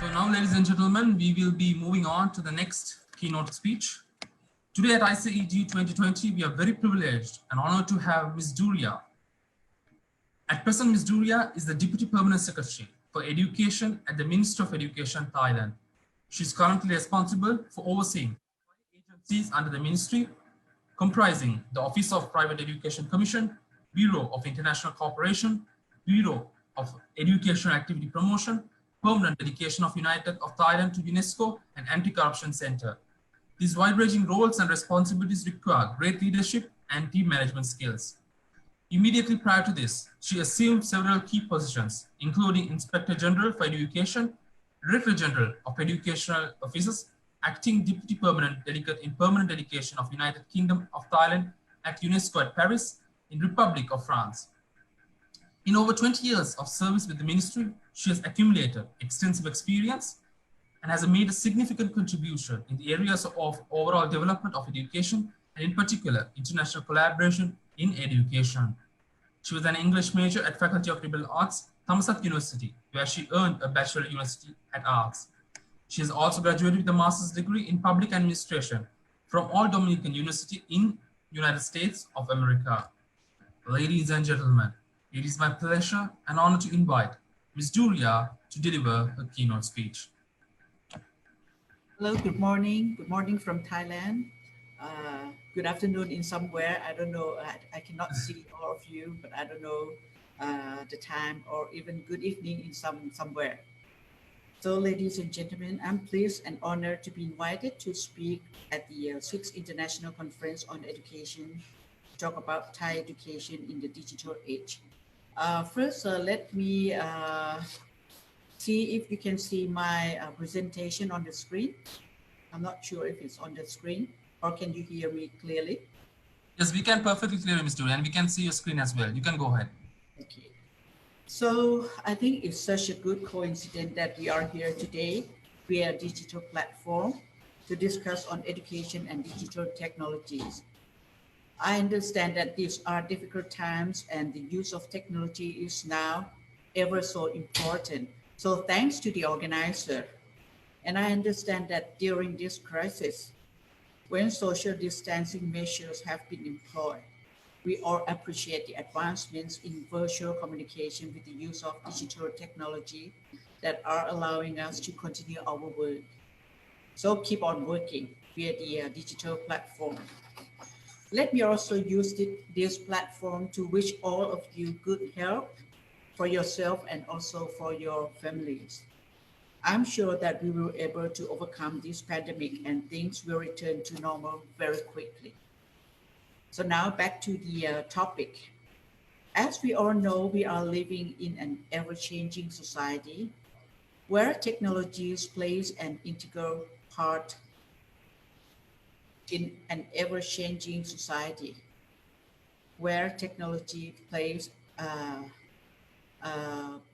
So now, ladies and gentlemen, we will be moving on to the next keynote speech. Today at ICEDU 2020, we are very privileged and honored to have Ms. Duriya. At present, Ms. Duriya is the Deputy Permanent Secretary for Education at the Ministry of Education, Thailand. She is currently responsible for overseeing agencies under the ministry, comprising the Office of Private Education Commission, Bureau of International Cooperation, Bureau of Educational Activity Promotion, Permanent Dedication of United of Thailand to UNESCO, and Anti-Corruption Center. These wide-ranging roles and responsibilities require great leadership and team management skills. Immediately prior to this, she assumed several key positions, including Inspector General for Education, Director General of Educational Offices, Acting Deputy Permanent Delegate in Permanent Education of United Kingdom of Thailand at UNESCO at Paris, in Republic of France. In over 20 years of service with the ministry, she has accumulated extensive experience and has made a significant contribution in the areas of overall development of education, and in particular, international collaboration in education. She was an English major at Faculty of Liberal Arts, Thammasat University, where she earned a Bachelor of University at Arts. She has also graduated with a master's degree in public administration from All Dominican University in United States of America. Ladies and gentlemen, it is my pleasure and honor to invite Ms. Duriya to deliver her keynote speech. Hello, good morning. Good morning from Thailand. Good afternoon in somewhere. I don't know, I cannot see all of you, but I don't know the time, or even good evening in somewhere. So ladies and gentlemen, I'm pleased and honored to be invited to speak at the 6th International Conference on Education, to talk about Thai education in the digital age. First, let me see if you can see my presentation on the screen. I'm not sure if it's on the screen, or can you hear me clearly? Yes, we can perfectly clear, Ms. Duriya, and we can see your screen as well. You can go ahead. Okay. So I think it's such a good coincidence that we are here today via digital platform to discuss on education and digital technologies. I understand that these are difficult times and the use of technology is now ever so important. So thanks to the organizer. And I understand that during this crisis, when social distancing measures have been employed, we all appreciate the advancements in virtual communication with the use of digital technology that are allowing us to continue our work. So keep on working via the digital platform. Let me also use this platform to wish all of you good health for yourself and also for your families. I'm sure that we will be able to overcome this pandemic and things will return to normal very quickly. So now back to the topic. As we all know, we are living in an ever-changing society where technologies plays an integral part in an ever-changing society, where technology plays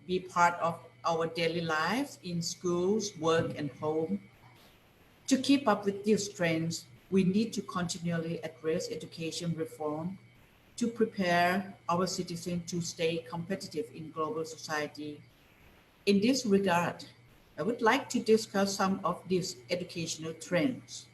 be part of our daily lives in schools, work, and home. To keep up with these trends, we need to continually address education reform to prepare our citizens to stay competitive in global society. In this regard, I would like to discuss some of these educational trends.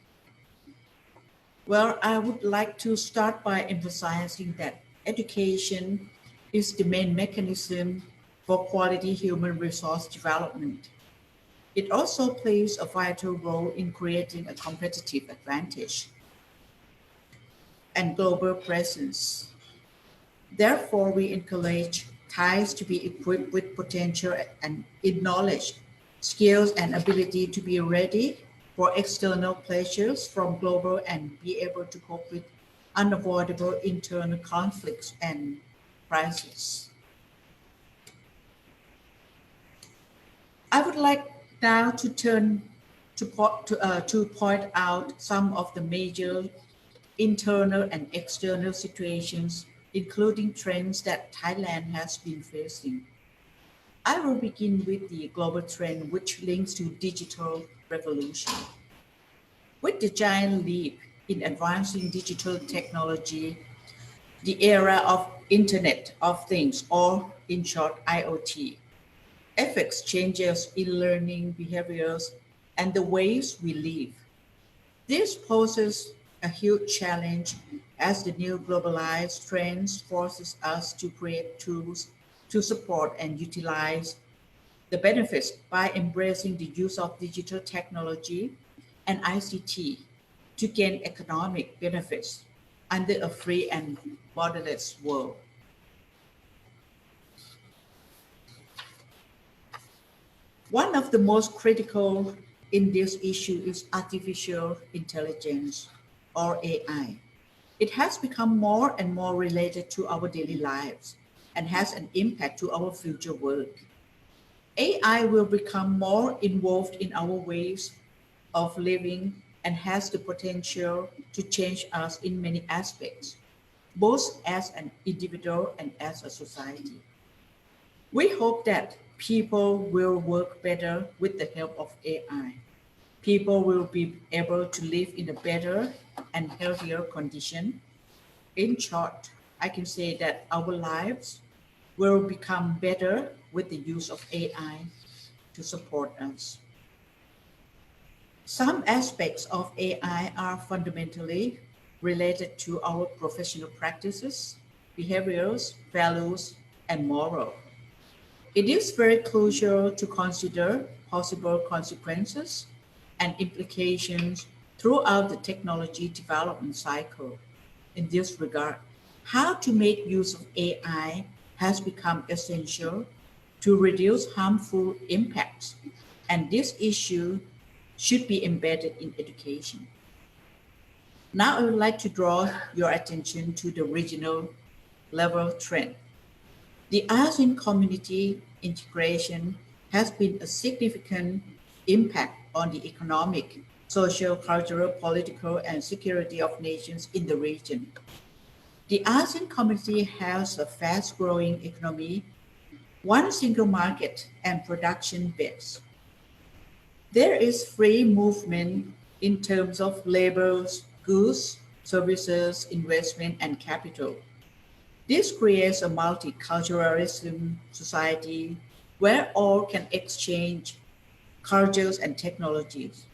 Well, I would like to start by emphasizing that education is the main mechanism for quality human resource development. It also plays a vital role in creating a competitive advantage and global presence. Therefore, we encourage Thais to be equipped with potential and in knowledge, skills, and ability to be ready for external pressures from global and be able to cope with unavoidable internal conflicts and crises. I would like now to turn to point out some of the major internal and external situations, including trends that Thailand has been facing. I will begin with the global trend which links to digital revolution. With the giant leap in advancing digital technology, the era of Internet of Things, or in short, IoT, affects changes in learning behaviors and the ways we live. This poses a huge challenge as the new globalized trends forces us to create tools to support and utilize the benefits by embracing the use of digital technology and ICT to gain economic benefits under a free and borderless world. One of the most critical in this issue is artificial intelligence, or AI. It has become more and more related to our daily lives and has an impact to our future work. AI will become more involved in our ways of living and has the potential to change us in many aspects, both as an individual and as a society. We hope that people will work better with the help of AI. People will be able to live in a better and healthier condition. In short, I can say that our lives will become better with the use of AI to support us. Some aspects of AI are fundamentally related to our professional practices, behaviors, values, and moral. It is very crucial to consider possible consequences and implications throughout the technology development cycle. In this regard, how to make use of AI has become essential to reduce harmful impacts, and this issue should be embedded in education. Now, I would like to draw your attention to the regional level trend. The ASEAN community integration has been a significant impact on the economic, social, cultural, political, and security of nations in the region. The ASEAN community has a fast-growing economy, one single market, and production base. There is free movement in terms of labor, goods, services, investment, and capital. This creates a multiculturalism society where all can exchange cultures and technologies.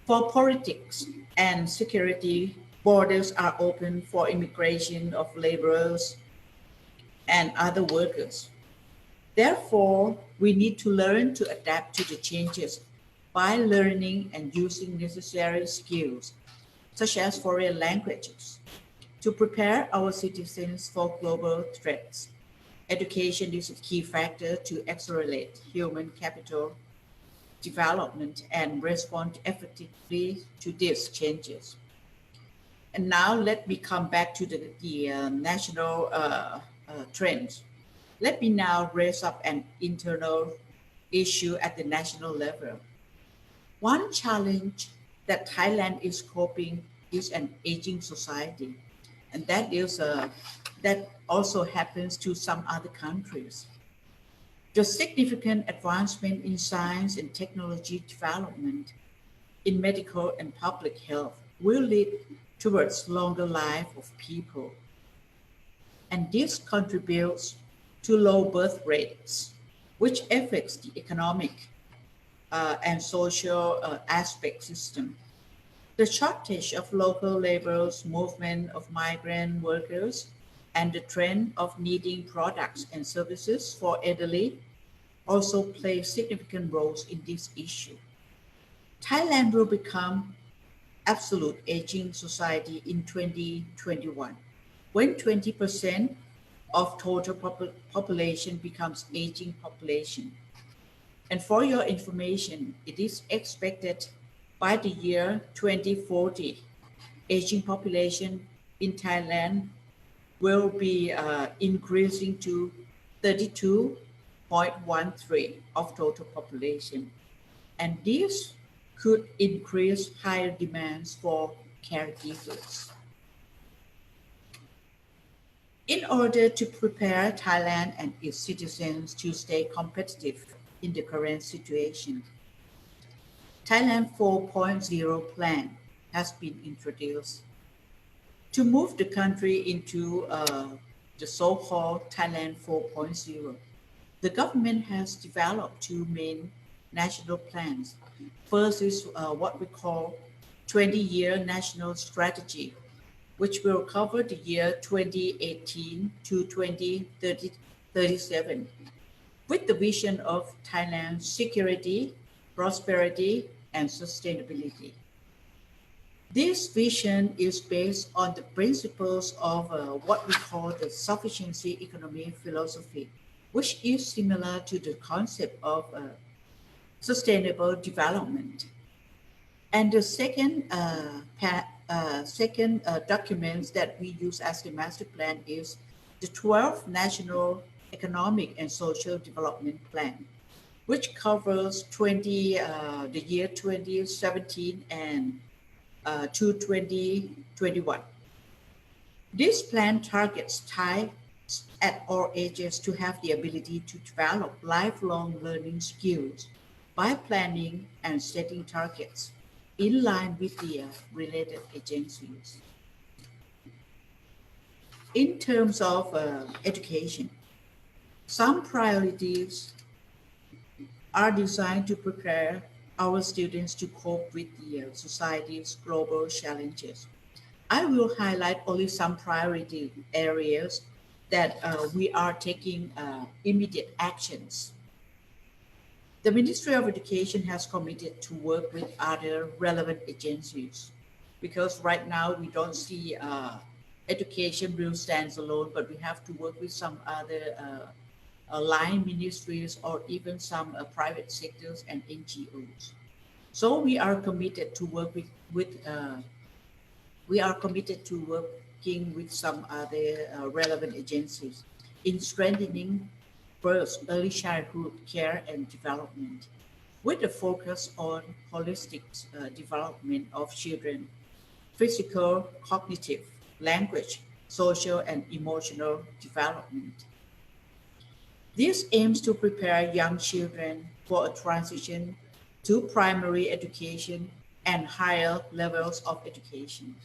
For politics and security, borders are open for immigration of laborers and other workers. Therefore, we need to learn to adapt to the changes by learning and using necessary skills, such as foreign languages, to prepare our citizens for global threats. Education is a key factor to accelerate human capital development and respond effectively to these changes. And now let me come back to the national trends. Let me now raise up an internal issue at the national level. One challenge that Thailand is coping is an aging society, and that also happens to some other countries. The significant advancement in science and technology development in medical and public health will lead towards longer life of people, and this contributes to low birth rates, which affects the economic and social aspect system. The shortage of local laborers, movement of migrant workers, and the trend of needing products and services for elderly also play significant roles in this issue. Thailand will become absolute aging society in 2021, when 20% of total population becomes aging population. And for your information, it is expected by the year 2040, aging population in Thailand will be increasing to 32.13 of total population. And this could increase higher demands for caregivers. In order to prepare Thailand and its citizens to stay competitive in the current situation, Thailand 4.0 plan has been introduced to move the country into the so-called Thailand 4.0. The government has developed two main national plans. First is what we call 20-year national strategy, which will cover the year 2018 to 2037, with the vision of Thailand's security, prosperity, and sustainability. This vision is based on the principles of what we call the sufficiency economy philosophy, which is similar to the concept of sustainable development. And the second document that we use as the master plan is the 12th National Economic and Social Development Plan, which covers the year 2017 and to 2021. This plan targets Thais at all ages to have the ability to develop lifelong learning skills by planning and setting targets in line with the related agencies. In terms of education, some priorities are designed to prepare our students to cope with the society's global challenges. I will highlight only some priority areas that we are taking immediate actions. The Ministry of Education has committed to work with other relevant agencies, because right now we don't see education will stand alone, but we have to work with some other line ministries or even some private sectors and NGOs. So we are committed to work working with some other relevant agencies in strengthening first early childhood care and development, with a focus on holistic development of children, physical, cognitive, language, social, and emotional development. This aims to prepare young children for a transition to primary education and higher levels of education.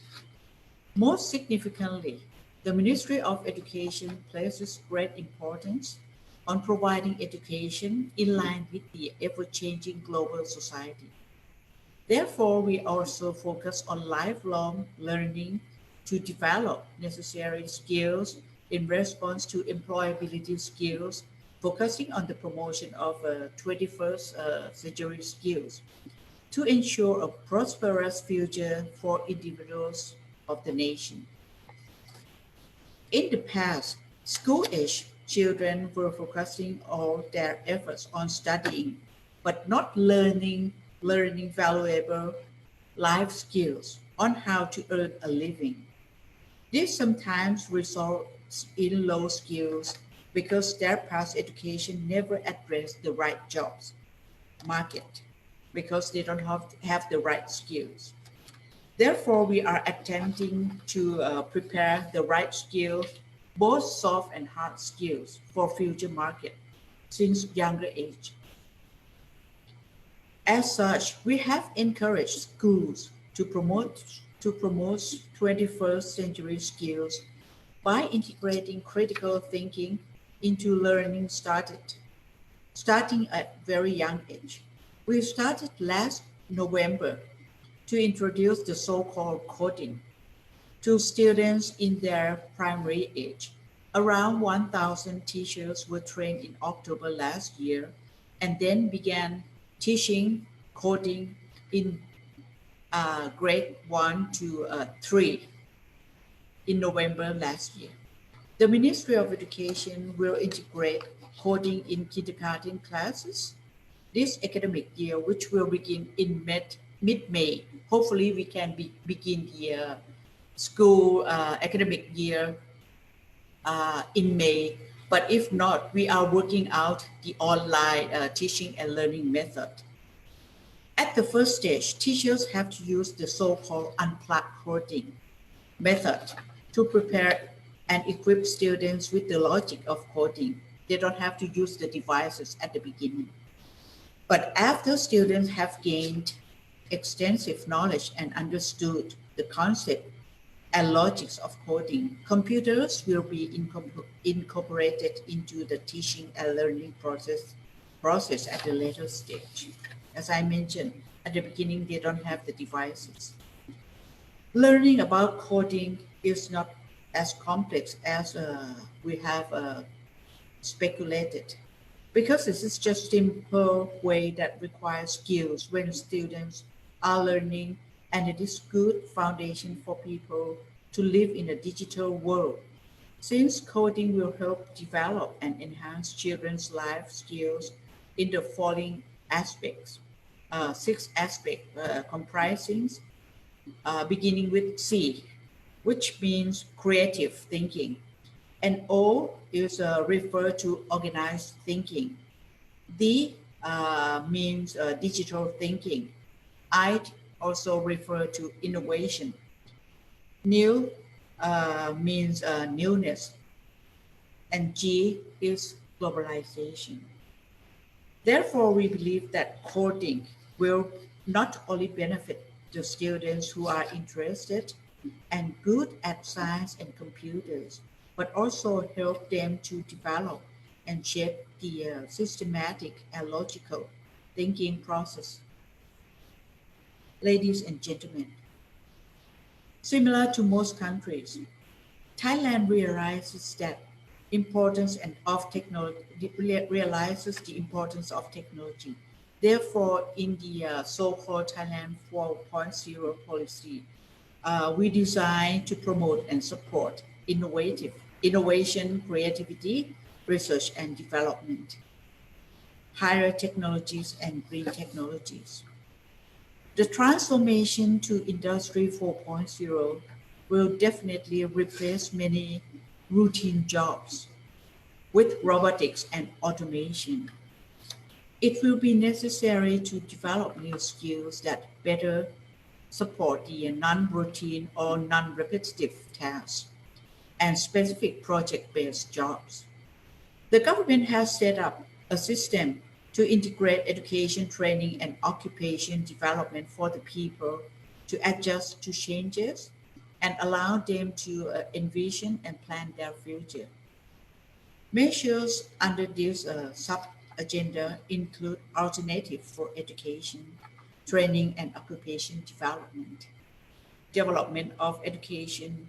Most significantly, the Ministry of Education places great importance on providing education in line with the ever-changing global society. Therefore, we also focus on lifelong learning to develop necessary skills in response to employability skills, focusing on the promotion of 21st century skills to ensure a prosperous future for individuals of the nation. In the past, school-age children were focusing all their efforts on studying, but not learning valuable life skills on how to earn a living. This sometimes results in low skills because their past education never addressed the right jobs market, because they don't have the right skills. Therefore, we are attempting to prepare the right skills, both soft and hard skills, for future market since younger age. As such, we have encouraged schools to promote 21st century skills by integrating critical thinking into learning starting at very young age. We started last November to introduce the so-called coding to students in their primary age. Around 1,000 teachers were trained in October last year and then began teaching coding in grade 1 to 3 in November last year. The Ministry of Education will integrate coding in kindergarten classes this academic year, which will begin in mid-May. Hopefully, we can begin the school academic year in May. But if not, we are working out the online teaching and learning method. At the first stage, teachers have to use the so-called unplugged coding method to prepare and equip students with the logic of coding. They don't have to use the devices at the beginning. But after students have gained extensive knowledge and understood the concept and logics of coding. Computers will be incorporated into the teaching and learning process at a later stage. As I mentioned, at the beginning, they don't have the devices. Learning about coding is not as complex as we have speculated, because this is just a simple way that requires skills when students are learning, and it is good foundation for people to live in a digital world. Since coding will help develop and enhance children's life skills in the following aspects, six aspects comprising beginning with C, which means creative thinking, and O is referred to organized thinking. D means digital thinking. I also refer to innovation. New means newness, and G is globalization. Therefore, we believe that coding will not only benefit the students who are interested and good at science and computers, but also help them to develop and shape the systematic and logical thinking process. Ladies and gentlemen, similar to most countries, Thailand realizes that importance and of technology realizes the importance of technology. Therefore, in the so-called Thailand 4.0 policy, we design to promote and support innovation, creativity, research and development, higher technologies and green technologies. The transformation to Industry 4.0 will definitely replace many routine jobs with robotics and automation. It will be necessary to develop new skills that better support the non-routine or non-repetitive tasks and specific project-based jobs. The government has set up a system to integrate education, training, and occupation development for the people to adjust to changes and allow them to envision and plan their future. Measures under this sub-agenda include alternatives for education, training and occupation development, development of education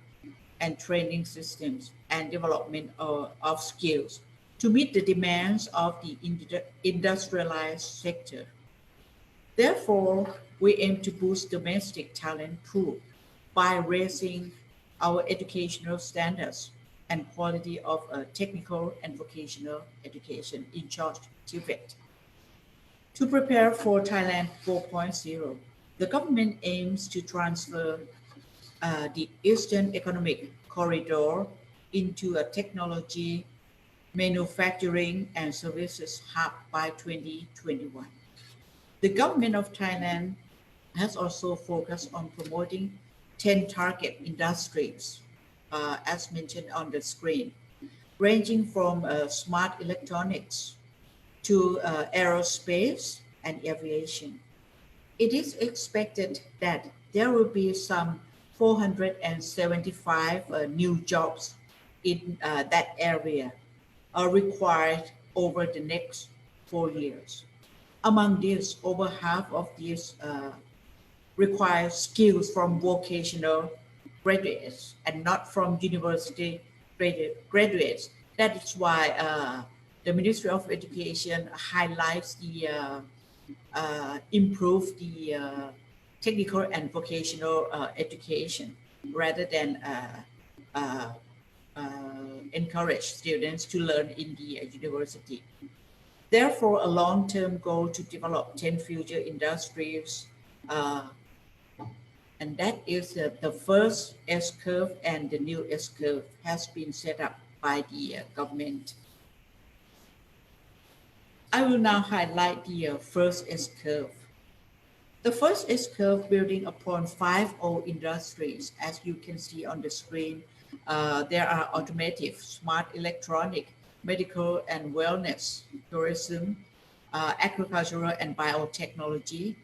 and training systems, and development of skills to meet the demands of the industrialized sector. Therefore, we aim to boost domestic talent pool by raising our educational standards and quality of technical and vocational education in short, TVET. To prepare for Thailand 4.0, the government aims to transfer the Eastern Economic Corridor into a technology, manufacturing, and services hub by 2021. The government of Thailand has also focused on promoting 10 target industries, as mentioned on the screen, ranging from smart electronics to aerospace and aviation. It is expected that there will be some 475 new jobs in that area are required over the next 4 years. Among these, over half of these require skills from vocational graduates and not from university graduates. That is why the Ministry of Education highlights the improve the technical and vocational education rather than encourage students to learn in the university. Therefore, a long-term goal to develop 10 future industries, and that is the first S-curve, and the new S-curve has been set up by the government. I will now highlight the first S-curve. The first S-curve building upon 5 old industries. As you can see on the screen, there are automotive, smart electronic, medical and wellness, tourism, agricultural and biotechnology,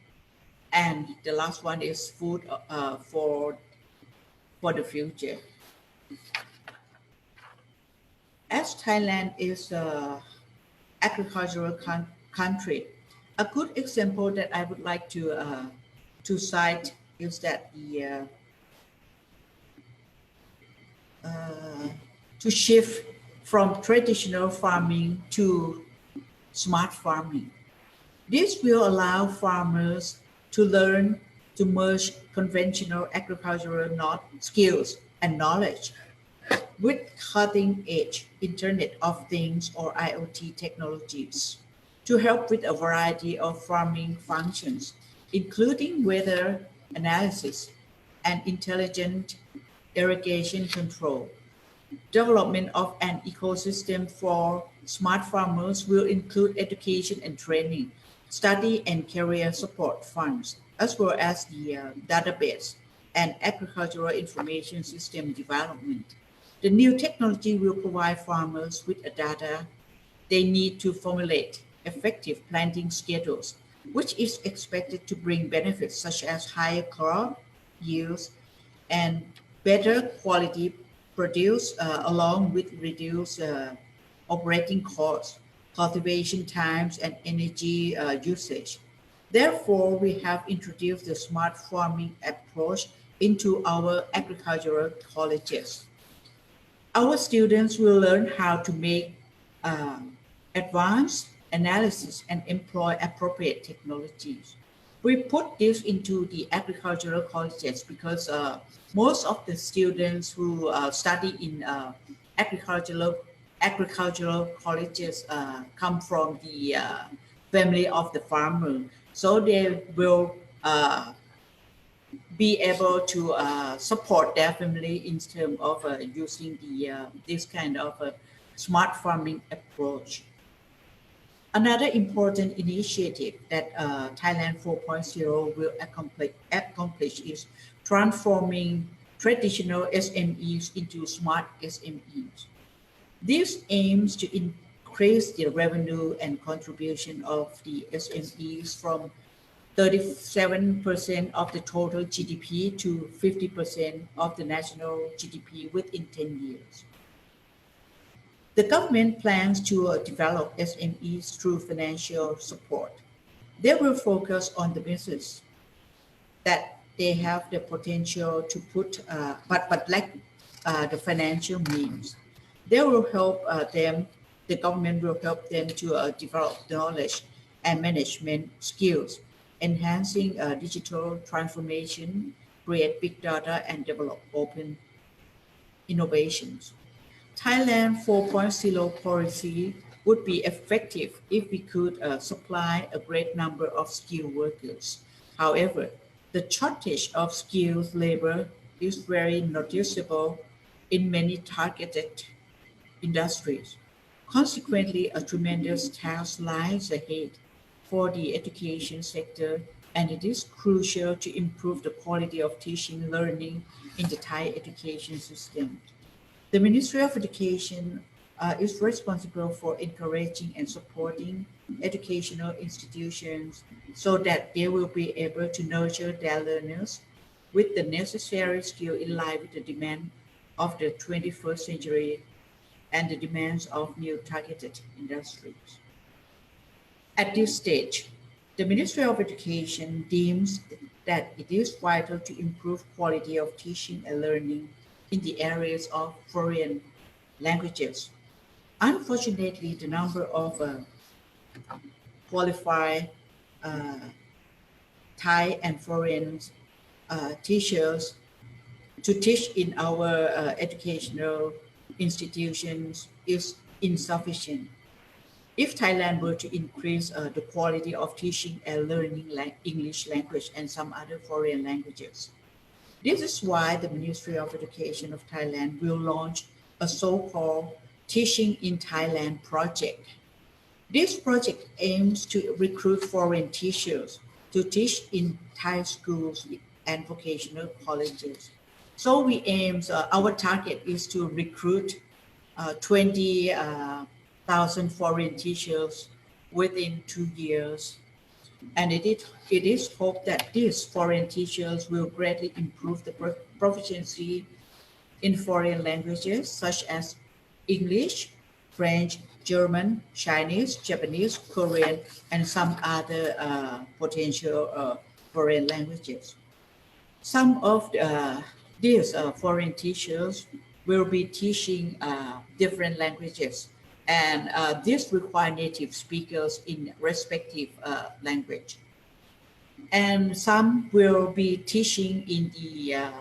and the last one is food for for the future. As Thailand is an agricultural country, a good example that I would like to cite is that to shift from traditional farming to smart farming. This will allow farmers to learn to merge conventional agricultural skills and knowledge with cutting-edge Internet of Things or IoT technologies to help with a variety of farming functions, including weather analysis and intelligent irrigation control. Development of an ecosystem for smart farmers will include education and training, study and career support funds, as well as the database and agricultural information system development. The new technology will provide farmers with the data they need to formulate effective planting schedules, which is expected to bring benefits such as higher crop yields and better quality produce along with reduced operating costs, cultivation times, and energy usage. Therefore, we have introduced the smart farming approach into our agricultural colleges. Our students will learn how to make advanced analysis and employ appropriate technologies. We put this into the agricultural colleges because most of the students who study in agricultural colleges come from the family of the farmer. So they will be able to support their family in terms of using this kind of smart farming approach. Another important initiative that Thailand 4.0 will accomplish is transforming traditional SMEs into smart SMEs. This aims to increase the revenue and contribution of the SMEs from 37% of the total GDP to 50% of the national GDP within 10 years. The government plans to develop SMEs through financial support. They will focus on the business that they have the potential to put, but lack the financial means. They will help them, the government will help them to develop knowledge and management skills, enhancing digital transformation, create big data, and develop open innovations. Thailand 4.0 policy would be effective if we could supply a great number of skilled workers. However, the shortage of skilled labor is very noticeable in many targeted industries. Consequently, a tremendous task lies ahead for the education sector, and it is crucial to improve the quality of teaching and learning in the Thai education system. The Ministry of Education is responsible for encouraging and supporting educational institutions so that they will be able to nurture their learners with the necessary skill in line with the demand of the 21st century and the demands of new targeted industries. At this stage, the Ministry of Education deems that it is vital to improve quality of teaching and learning in the areas of foreign languages. Unfortunately, the number of qualified Thai and foreign teachers to teach in our educational institutions is insufficient. If Thailand were to increase the quality of teaching and learning English language and some other foreign languages, this is why the Ministry of Education of Thailand will launch a so-called Teaching in Thailand project. This project aims to recruit foreign teachers to teach in Thai schools and vocational colleges. So we aim, our target is to recruit 20,000 foreign teachers within 2 years. And it is hoped that these foreign teachers will greatly improve the proficiency in foreign languages such as English, French, German, Chinese, Japanese, Korean, and some other potential foreign languages. Some of these foreign teachers will be teaching different languages, and this require native speakers in respective language. And some will be teaching in the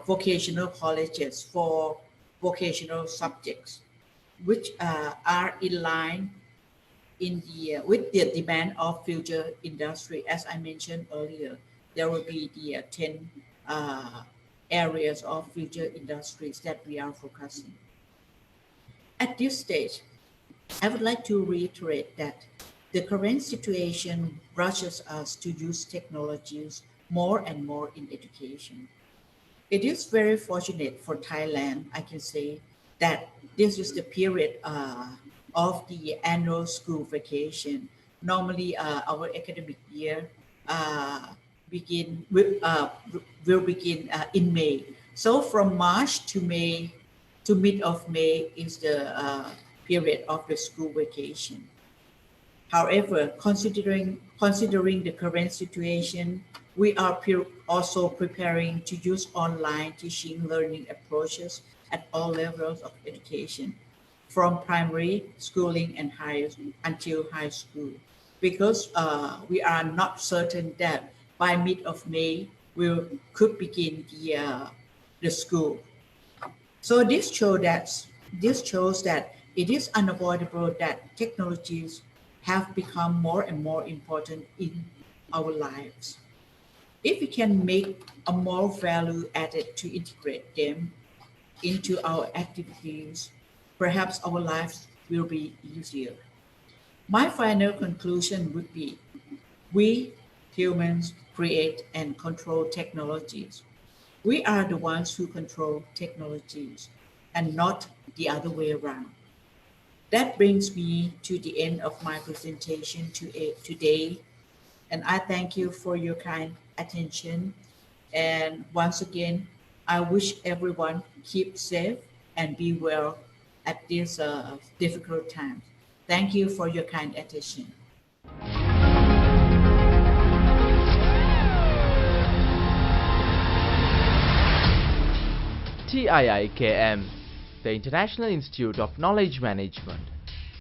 vocational colleges for vocational subjects, which are in line with the demand of future industry. As I mentioned earlier, there will be the 10 areas of future industries that we are focusing. At this stage, I would like to reiterate that the current situation rushes us to use technologies more and more in education. It is very fortunate for Thailand, I can say, that this is the period of the annual school vacation. Normally, our academic year will begin in May. So from March to May, to mid of May is the period of the school vacation. However, considering the current situation, we are also preparing to use online teaching learning approaches at all levels of education, from primary schooling and until high school, because we are not certain that by mid of May we could begin the school. So this shows that it is unavoidable that technologies have become more and more important in our lives. If we can make a more value added to integrate them into our activities, perhaps our lives will be easier. My final conclusion would be, we humans create and control technologies. We are the ones who control technologies and not the other way around. That brings me to the end of my presentation today, and I thank you for your kind attention. And once again, I wish everyone keep safe and be well at this difficult time. Thank you for your kind attention. TIIKM, the International Institute of Knowledge Management.